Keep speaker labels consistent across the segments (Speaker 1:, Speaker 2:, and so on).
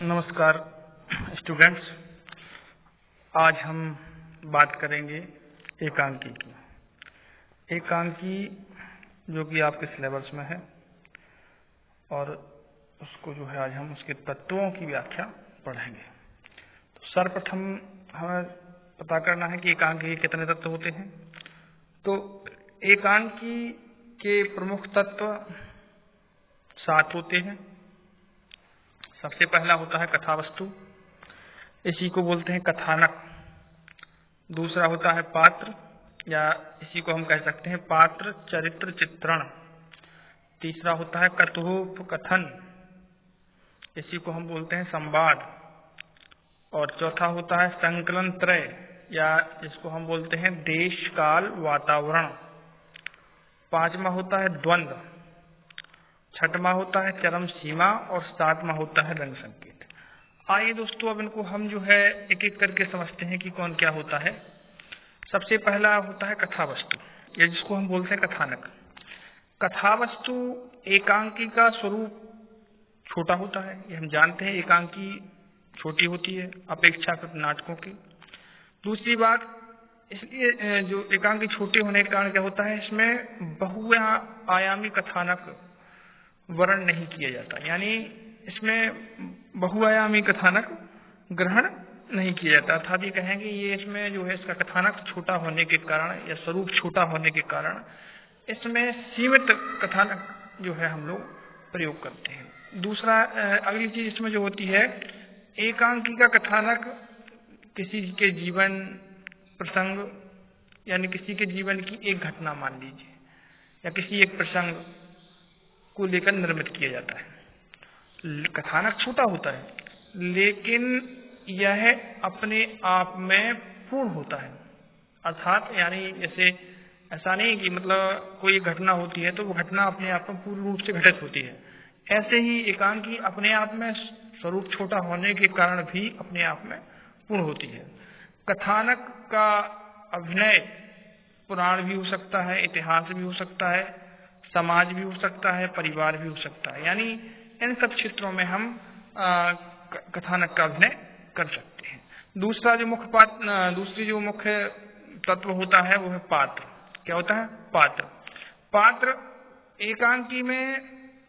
Speaker 1: नमस्कार स्टूडेंट्स। आज हम बात करेंगे एकांकी की। एकांकी जो कि आपके सिलेबस में है और उसको जो है आज हम उसके तत्वों की व्याख्या पढ़ेंगे। तो सर्वप्रथम हमें पता करना है कि एकांकी के कितने तत्व होते हैं। तो एकांकी के प्रमुख तत्व 7 होते हैं। सबसे पहला होता है कथावस्तु, इसी को बोलते हैं कथानक। दूसरा होता है पात्र, या इसी को हम कह सकते हैं पात्र चरित्र चित्रण। तीसरा होता है कथोपकथन, इसी को हम बोलते हैं संवाद। और चौथा होता है संकलन त्रय, या इसको हम बोलते हैं देश काल वातावरण। पांचवा होता है द्वंद्व, छठवां होता है चरम सीमा और सातवां होता है रंग संकेत। आइए दोस्तों, अब इनको हम जो है एक एक करके समझते हैं कि कौन क्या होता है। सबसे पहला होता है कथावस्तु, या जिसको हम बोलते हैं कथानक। कथावस्तु एकांकी का स्वरूप छोटा होता है, ये हम जानते हैं। एकांकी छोटी होती है अपेक्षाकृत नाटकों की। दूसरी बात, इसलिए जो एकांकी छोटे होने के कारण क्या होता है, इसमें बहुआयामी कथानक वर्ण नहीं किया जाता, यानी इसमें बहुआयामी कथानक ग्रहण नहीं किया जाता। अर्थात ये कहेंगे ये इसमें जो है इसका कथानक छोटा होने के कारण या स्वरूप छोटा होने के कारण इसमें सीमित कथानक जो है हम लोग प्रयोग करते हैं। दूसरा अगली चीज इसमें जो होती है, एकांकी का कथानक किसी के जीवन प्रसंग, यानी किसी के जीवन की एक घटना मान लीजिए, या किसी एक प्रसंग को लेकर निर्मित किया जाता है। कथानक छोटा होता है, लेकिन यह अपने आप में पूर्ण होता है। अर्थात यानी जैसे ऐसा नहीं कि मतलब कोई घटना होती है तो वो घटना अपने आप में पूर्ण रूप से घटित होती है। ऐसे ही एकांकी अपने आप में स्वरूप छोटा होने के कारण भी अपने आप में पूर्ण होती है। कथानक का अभिनय पुराण भी हो सकता है, इतिहास भी हो सकता है, समाज भी हो सकता है, परिवार भी हो सकता है, यानी इन सब क्षेत्रों में हम कथानक का अभिनय कर सकते हैं। दूसरी जो मुख्य तत्व होता है वो है पात्र। क्या होता है? पात्र एकांकी में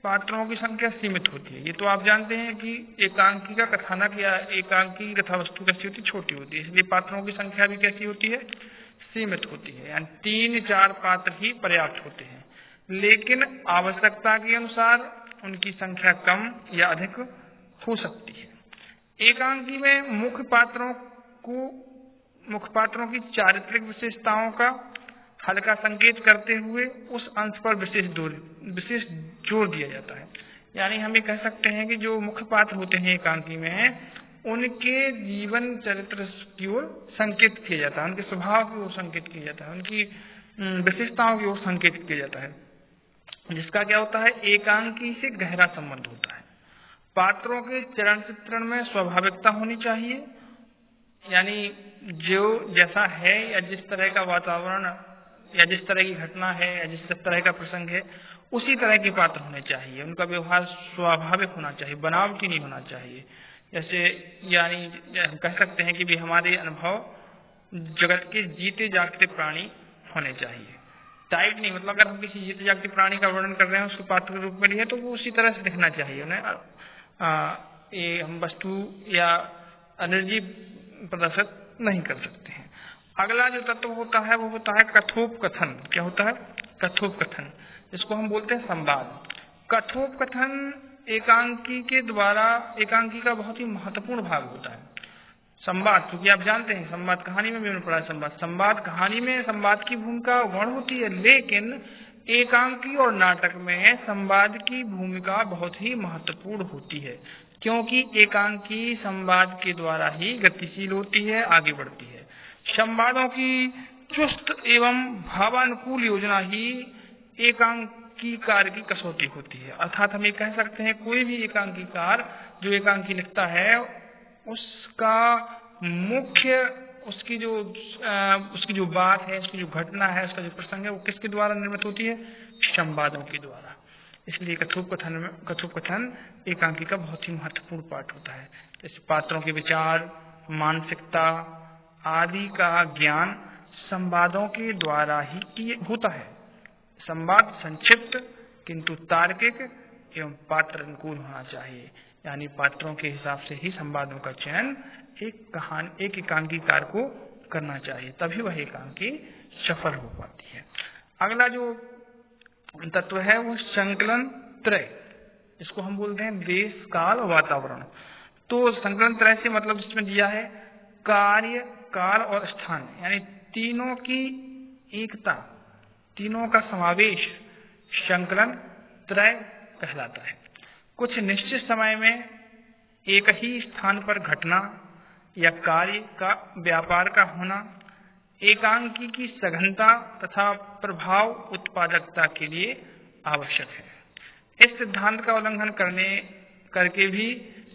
Speaker 1: पात्रों की संख्या सीमित होती है। ये तो आप जानते हैं कि एकांकी का कथानक या एकांकी कथावस्तु कैसी होती है, छोटी होती है, इसलिए पात्रों की संख्या भी कैसी होती है, सीमित होती है, यानी 3-4 पात्र ही पर्याप्त होते हैं। लेकिन आवश्यकता के अनुसार उनकी संख्या कम या अधिक हो सकती है। एकांकी में मुख्य पात्रों की चारित्रिक विशेषताओं का हल्का संकेत करते हुए उस अंश पर विशेष जोर दिया जाता है। यानी हम ये कह सकते हैं कि जो मुख्य पात्र होते हैं एकांकी में, उनके जीवन चरित्र की ओर संकेत किया जाता है, उनके स्वभाव की ओर संकेत किया जाता है, उनकी विशेषताओं की ओर संकेत किया जाता है, जिसका क्या होता है, एकांकी से गहरा संबंध होता है। पात्रों के चरण चित्रण में स्वाभाविकता होनी चाहिए, यानी जो जैसा है या जिस तरह का वातावरण या जिस तरह की घटना है या जिस तरह का प्रसंग है, उसी तरह के पात्र होने चाहिए। उनका व्यवहार स्वाभाविक होना चाहिए, बनावटी नहीं होना चाहिए। जैसे यानी हम कह सकते हैं कि भी हमारे अनुभव जगत के जीते जागते प्राणी होने चाहिए। टाइप नहीं, मतलब अगर हम किसी जीते जागते प्राणी का वर्णन कर रहे हैं, उसको पात्र के रूप में लिए, तो वो उसी तरह से दिखना चाहिए उन्हें। ये हम वस्तु या एनर्जी प्रदर्शित नहीं कर सकते हैं। अगला जो तत्व होता है वो होता है कथोपकथन। क्या होता है? कथोपकथन, जिसको हम बोलते हैं संवाद। कथोपकथन एकांकी का बहुत ही महत्वपूर्ण भाग होता है। संवाद, क्योंकि आप जानते हैं संवाद कहानी में भी हमने पढ़ा है, संवाद कहानी में संवाद की भूमिका गौण होती है, लेकिन एकांकी और नाटक में संवाद की भूमिका बहुत ही महत्वपूर्ण होती है, क्योंकि एकांकी संवाद के द्वारा ही गतिशील होती है, आगे बढ़ती है। संवादों की चुस्त एवं भावानुकूल योजना ही एकांकीकार की कसौटी होती है। अर्थात हम ये कह सकते हैं, कोई भी एकांकीकार जो एकांकी लिखता है, उसका मुख्य उसकी जो बात है, उसकी जो घटना है, उसका जो प्रसंग है, वो किसके द्वारा निर्मित होती है? संवादों के द्वारा। इसलिए कथोपकथन एकांकी का बहुत ही महत्वपूर्ण पार्ट होता है। जैसे पात्रों के विचार, मानसिकता आदि का ज्ञान संवादों के द्वारा ही होता है। संवाद संक्षिप्त किंतु तार्किक एवं पात्र अनुकूल होना चाहिए, यानी पात्रों के हिसाब से ही संवादों का चयन एक एकांकीकार को करना चाहिए, तभी वह एकांकी सफल हो पाती है। अगला जो तत्व है वो संकलन त्रय, इसको हम बोलते हैं देश, काल और वातावरण। तो संकलन त्रय से मतलब इसमें दिया है कार्य, काल और स्थान, यानी तीनों की एकता, तीनों का समावेश संकलन त्रय कहलाता है। कुछ निश्चित समय में एक ही स्थान पर घटना या कार्य का व्यापार का होना एकांकी की सघनता तथा प्रभाव उत्पादकता के लिए आवश्यक है। इस सिद्धांत का उल्लंघन करके भी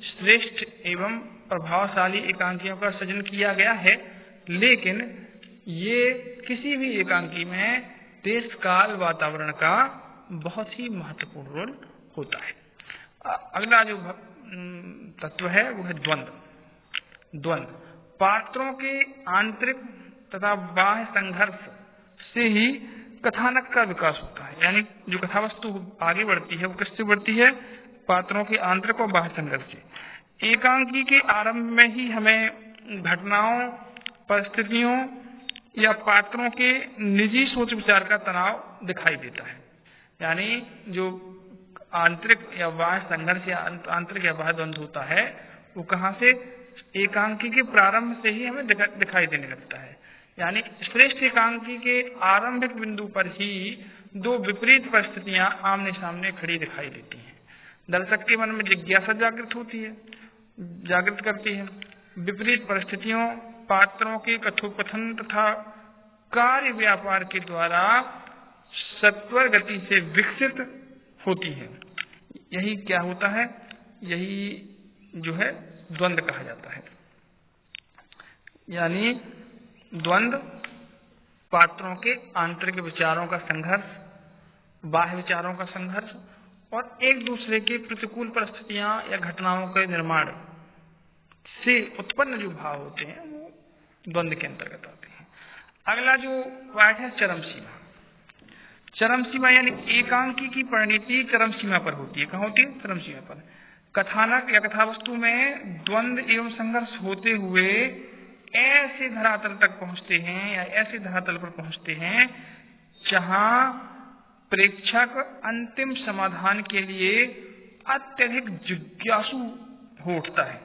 Speaker 1: श्रेष्ठ एवं प्रभावशाली एकांकियों का सृजन किया गया है, लेकिन ये किसी भी एकांकी में देश, काल, वातावरण का बहुत ही महत्वपूर्ण रोल होता है। अगला जो तत्व है वो है द्वंद्व। पात्रों के आंतरिक तथा बाह्य संघर्ष से ही कथानक का विकास होता है, यानी जो कथा वस्तु आगे बढ़ती है वो किससे बढ़ती है? पात्रों के आंतरिक और बाह्य संघर्ष से। एकांकी के आरंभ में ही हमें घटनाओं, परिस्थितियों या पात्रों के निजी सोच विचार का तनाव दिखाई देता है, यानी जो आंतरिक या बाह्य संघर्ष या आंतरिक या बाह्य द्वंद्व होता है वो कहाँ से? एकांकी के प्रारंभ से ही हमें दिखाई देने लगता है, यानी श्रेष्ठ एकांकी के आरंभिक बिंदु पर ही दो विपरीत परिस्थितियां आमने सामने खड़ी दिखाई देती हैं। दर्शक के मन में जिज्ञासा जागृत करती है। विपरीत परिस्थितियों, पात्रों के कथोपकथन तथा कार्य व्यापार के द्वारा सत्वर गति से विकसित होती है। यही क्या होता है? यही जो है द्वंद्व कहा जाता है। यानी द्वंद्व पात्रों के आंतरिक विचारों का संघर्ष, बाह्य विचारों का संघर्ष और एक दूसरे के प्रतिकूल परिस्थितियां या घटनाओं के निर्माण से उत्पन्न जो भाव होते हैं वो द्वंद्व के अंतर्गत आते हैं। अगला जो पार्ट है चरम सीमा। चरम सीमा यानी एकांकी की परिणति चरम सीमा पर होती है। कहाँ होती है? चरम सीमा पर। कथानक या कथावस्तु में द्वंद्व एवं संघर्ष होते हुए ऐसे धरातल तक पहुंचते हैं या ऐसे धरातल पर पहुंचते हैं जहां प्रेक्षक अंतिम समाधान के लिए अत्यधिक जिज्ञासु हो उठता है,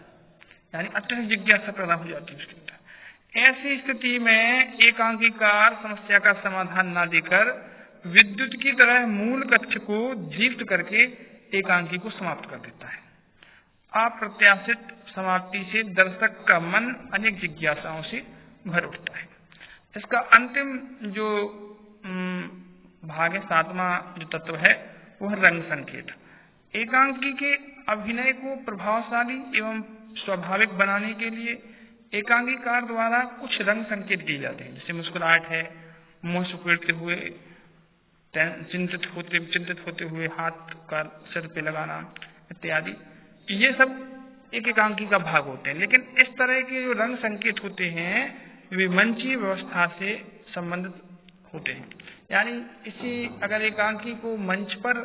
Speaker 1: यानी अत्यधिक जिज्ञासा पैदा हो जाती है उसके अंदर। ऐसी स्थिति में एकांकीकार समस्या का समाधान न देकर विद्युत की तरह मूल कक्ष को दीप्त करके एकांकी को समाप्त कर देता है। अप्रत्याशित समाप्ति से दर्शक का मन अनेक जिज्ञासाओं से भर उठता है। इसका अंतिम जो भाग है, सातवां जो तत्व है वह रंग संकेत। एकांकी के अभिनय को प्रभावशाली एवं स्वाभाविक बनाने के लिए एकांकीकार द्वारा कुछ रंग संकेत दिए जाते हैं, जैसे मुस्कुराहट है, मुंह सुकेड़ते हुए, चिंतित होते हुए हाथ का सिर पे लगाना इत्यादि। ये सब एक एकांकी का भाग होते हैं। लेकिन इस तरह के जो रंग संकेत होते हैं वे मंचीय व्यवस्था से संबंधित होते हैं, यानी अगर एकांकी को मंच पर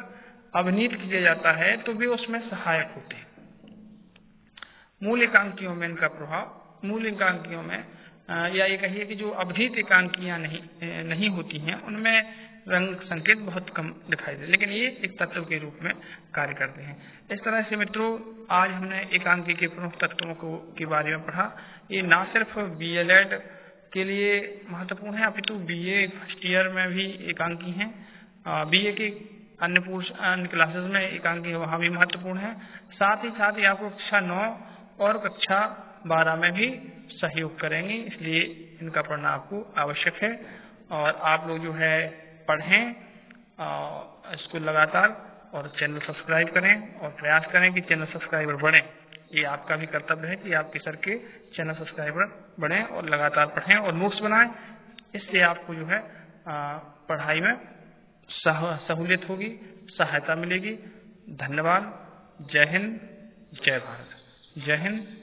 Speaker 1: अभिनीत किया जाता है तो वे उसमें सहायक होते हैं। मूल एकांकियों में इनका प्रभाव, मूल एकांकियों में या ये कहिए कि जो अभिनीत एकांकियां नहीं होती हैं उनमें रंग संकेत बहुत कम दिखाई दे, लेकिन ये एक तत्व के रूप में कार्य करते हैं। इस तरह से मित्रों आज हमने एकांकी के प्रमुख तत्वों के बारे में पढ़ा। ये ना सिर्फ BLED के लिए महत्वपूर्ण है अपितु BA फर्स्ट ईयर में भी एकांकी हैं, BA के अन्य क्लासेस में एकांकी वहाँ भी महत्वपूर्ण है। साथ ही आपको कक्षा 9 और कक्षा 12 में भी सहयोग करेंगे, इसलिए इनका पढ़ना आपको आवश्यक है। और आप लोग जो है पढ़ें इसको लगातार और चैनल सब्सक्राइब करें और प्रयास करें कि चैनल सब्सक्राइबर बढ़ें। ये आपका भी कर्तव्य है कि आपके सर के चैनल सब्सक्राइबर बढ़ें और लगातार पढ़ें और नोट्स बनाएं। इससे आपको जो है पढ़ाई में सहूलियत होगी, सहायता मिलेगी। धन्यवाद। जय हिंद, जय भारत। जय हिंद।